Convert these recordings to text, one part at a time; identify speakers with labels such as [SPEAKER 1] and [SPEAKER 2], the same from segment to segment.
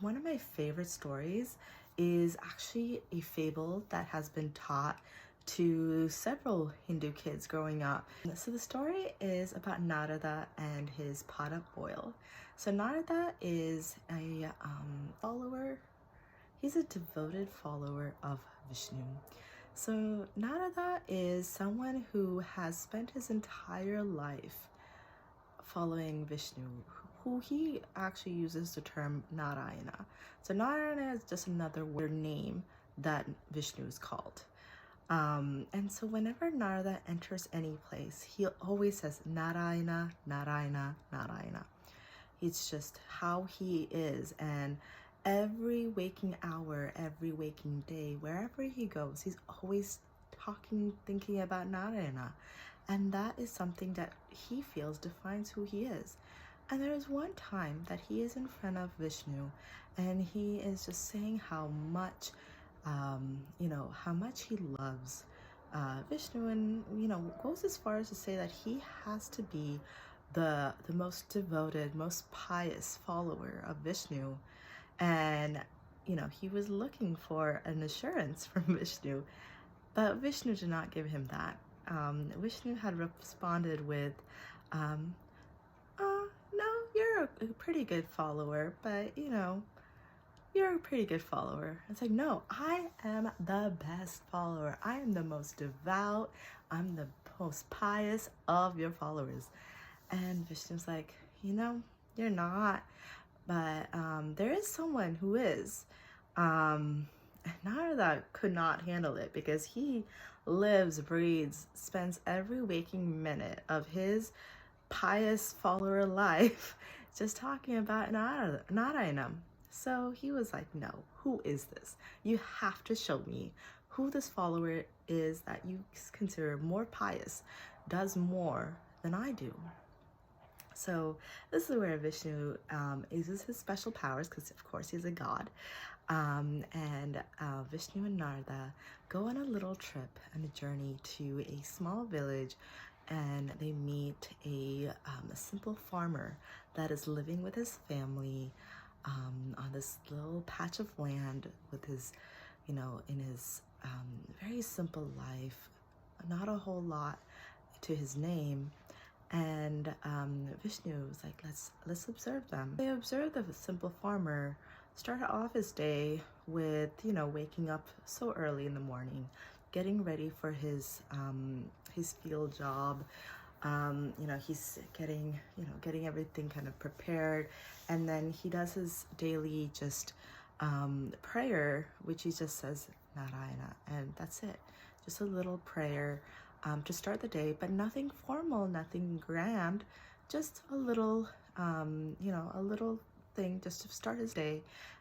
[SPEAKER 1] one of my favorite stories is actually a fable that has been taught to several Hindu kids growing up. So the story is about Narada and his pot of oil. So Narada is a follower. He's a devoted follower of Vishnu. So Narada is someone who has spent his entire life following Vishnu, who he actually uses the term Narayana. So Narayana is just another word name that Vishnu is called. And so whenever Narada enters any place, he always says Narayana, Narayana, Narayana. It's just how he is, and every waking hour, every waking day, wherever he goes, he's always thinking about Narayana. And that is something that he feels defines who he is. And there is one time that he is in front of Vishnu and he is just saying how much, how much he loves Vishnu, and, goes as far as to say that he has to be the most devoted, most pious follower of Vishnu. And, he was looking for an assurance from Vishnu, but Vishnu did not give him that. Vishnu had responded with, no, you're a pretty good follower, but you're a pretty good follower. It's like, no, I am the best follower. I am the most devout. I'm the most pious of your followers. And Vishnu's like, you're not, but there is someone who is. Narada could not handle it because he lives, breathes, spends every waking minute of his pious follower life just talking about Narayana. So he was like, no, who is this? You have to show me who this follower is that you consider more pious, does more than I do. So this is where Vishnu uses his special powers, because of course he's a god. Vishnu and Narada go on a little trip and a journey to a small village, and they meet a simple farmer that is living with his family on this little patch of land with his, in his very simple life, not a whole lot to his name. And Vishnu was like, let's observe them. They observed the simple farmer start off his day with, waking up so early in the morning, getting ready for his field job. He's getting everything kind of prepared, and then he does his daily just prayer, which he just says Narayana, and that's it. Just a little prayer to start the day, but nothing formal, nothing grand, just a little, a little thing just to start his day.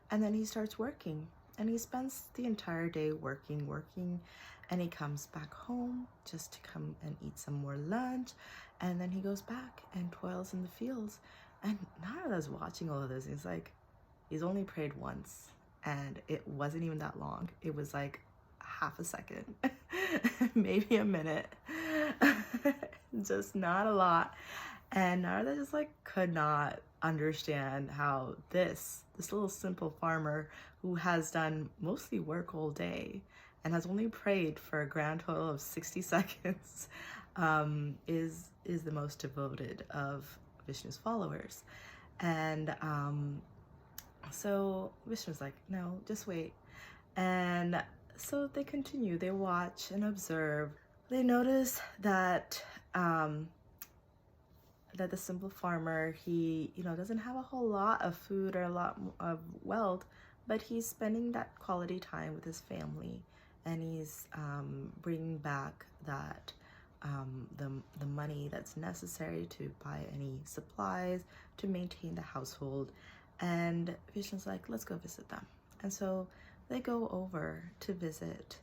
[SPEAKER 1] And then he starts working, and he spends the entire day working, and he comes back home just to come and eat some more lunch, and then he goes back and toils in the fields. And Narada's watching all of this. He's like, he's only prayed once, and it wasn't even that long. It was like half a second, maybe a minute, just not a lot. And Narada just could not understand how this little simple farmer who has done mostly work all day and has only prayed for a grand total of 60 seconds is the most devoted of Vishnu's followers. And so Vishnu's like, no, just wait. And so they continue, they watch and observe. They notice that that the simple farmer, he doesn't have a whole lot of food or a lot of wealth, but he's spending that quality time with his family, and he's bringing back that the money that's necessary to buy any supplies to maintain the household. And Vishnu's like, let's go visit them. And so they go over to visit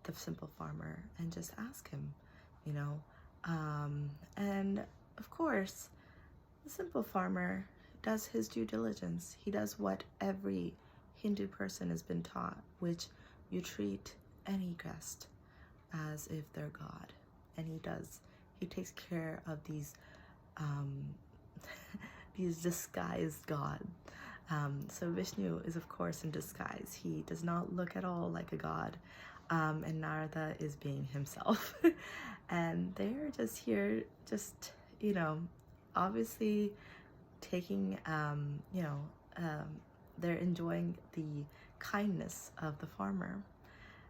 [SPEAKER 1] the simple farmer and just ask him, and of course, the simple farmer does his due diligence. He does what every Hindu person has been taught, which you treat any guest as if they're God. And he takes care of these these disguised gods So Vishnu is, of course, in disguise. He does not look at all like a god. And Narada is being himself. And they're just here, just, obviously taking, they're enjoying the kindness of the farmer.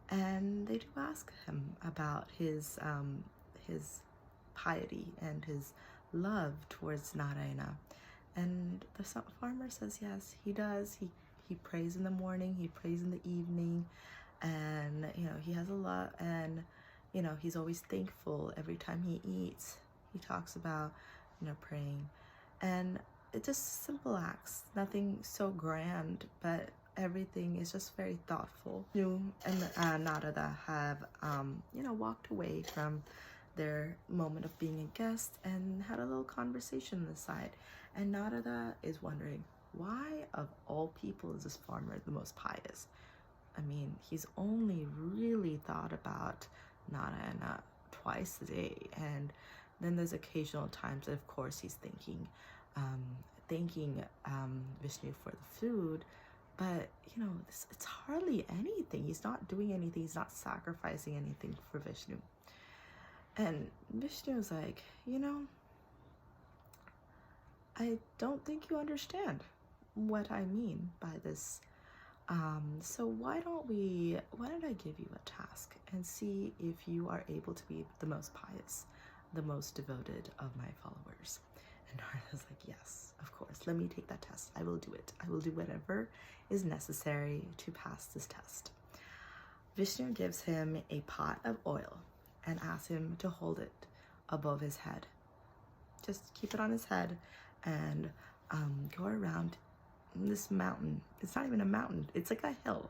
[SPEAKER 1] And they do ask him about his piety and his love towards Narayana. And the farmer says yes, he does. He prays in the morning, he prays in the evening, and he has a lot, and he's always thankful every time he eats. He talks about praying, and it's just simple acts, nothing so grand, but everything is just very thoughtful. You and Narada have walked away from their moment of being a guest and had a little conversation on the side. And Narada is wondering, why of all people is this farmer the most pious? I mean, he's only really thought about Narayana twice a day, and then there's occasional times that, of course, he's thanking Vishnu for the food, but it's hardly anything. He's not doing anything. He's not sacrificing anything for Vishnu. And Vishnu's like, I don't think you understand what I mean by this. So why don't I give you a task and see if you are able to be the most pious, the most devoted of my followers? And Narada's like, yes, of course. Let me take that test. I will do it. I will do whatever is necessary to pass this test. Vishnu gives him a pot of oil and asks him to hold it above his head. Just keep it on his head and go around this mountain. It's not even a mountain. It's like a hill.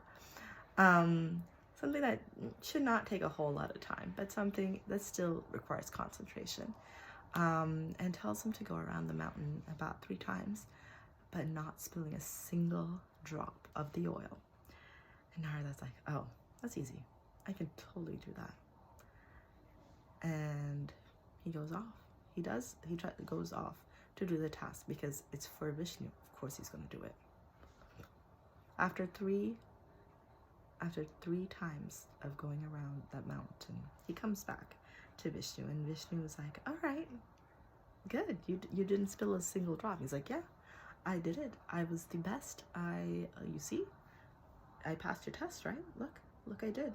[SPEAKER 1] Something that should not take a whole lot of time, but something that still requires concentration. And tells him to go around the mountain about 3 times, but not spilling a single drop of the oil. And Narada's like, oh, that's easy. I can totally do that. And he goes off. He goes off to do the task because it's for Vishnu. Of course he's going to do it. After three times of going around that mountain, he comes back to Vishnu, and Vishnu was like, all right, good. You didn't spill a single drop. He's like, yeah, I did it. I was the best. You see, I passed your test, right? Look, I did.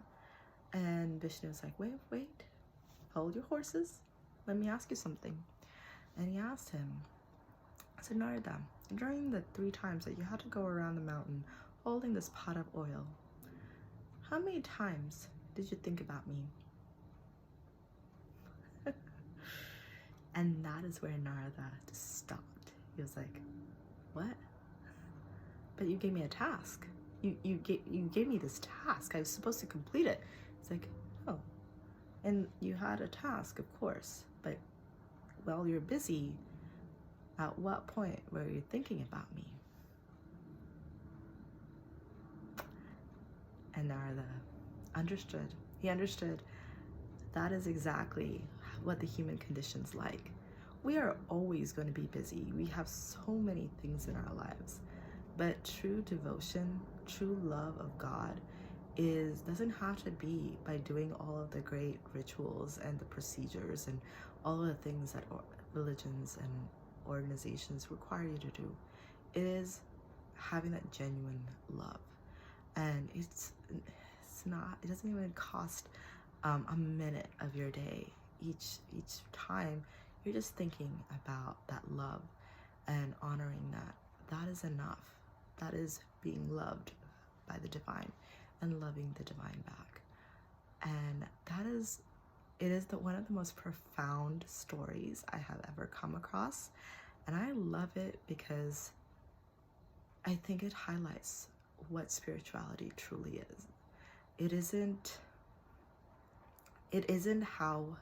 [SPEAKER 1] And Vishnu was like, wait, hold your horses. Let me ask you something. And he asked him, so Narada, during the 3 times that you had to go around the mountain holding this pot of oil, how many times did you think about me? And that is where Narada just stopped. He was like, what? But you gave me a task. You gave me this task. I was supposed to complete it. It's like, oh. And you had a task, of course, but while you're busy, at what point were you thinking about me? And Narada understood. He understood that is exactly what the human condition's like. We are always going to be busy. We have so many things in our lives. But true devotion, true love of God doesn't have to be by doing all of the great rituals and the procedures and all of the things that religions and organizations require you to do. It is having that genuine love. And it doesn't even cost a minute of your day. Each time you're just thinking about that love and honoring that. That is enough. That is being loved by the divine and loving the divine back. And it is one of the most profound stories I have ever come across. And I love it because I think it highlights what spirituality truly is. It isn't how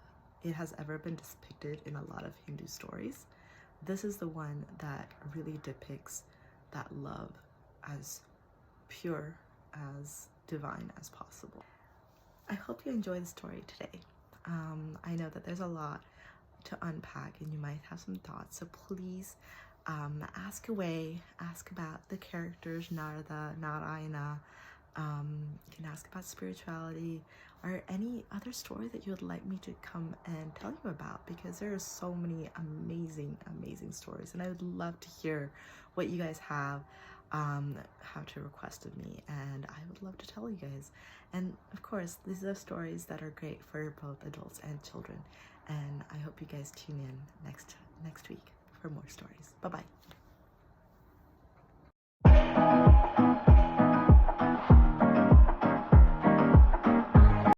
[SPEAKER 1] it has ever been depicted in a lot of Hindu stories. This is the one that really depicts that love as pure, as divine as possible. I hope you enjoyed the story today. I know that there's a lot to unpack and you might have some thoughts, so please ask away, ask about the characters, Narada, Narayana. You can ask about spirituality or any other story that you would like me to come and tell you about, because there are so many amazing stories, and I would love to hear what you guys have to request of me, and I would love to tell you guys. And of course, these are stories that are great for both adults and children, and I hope you guys tune in next week for more stories. Bye bye.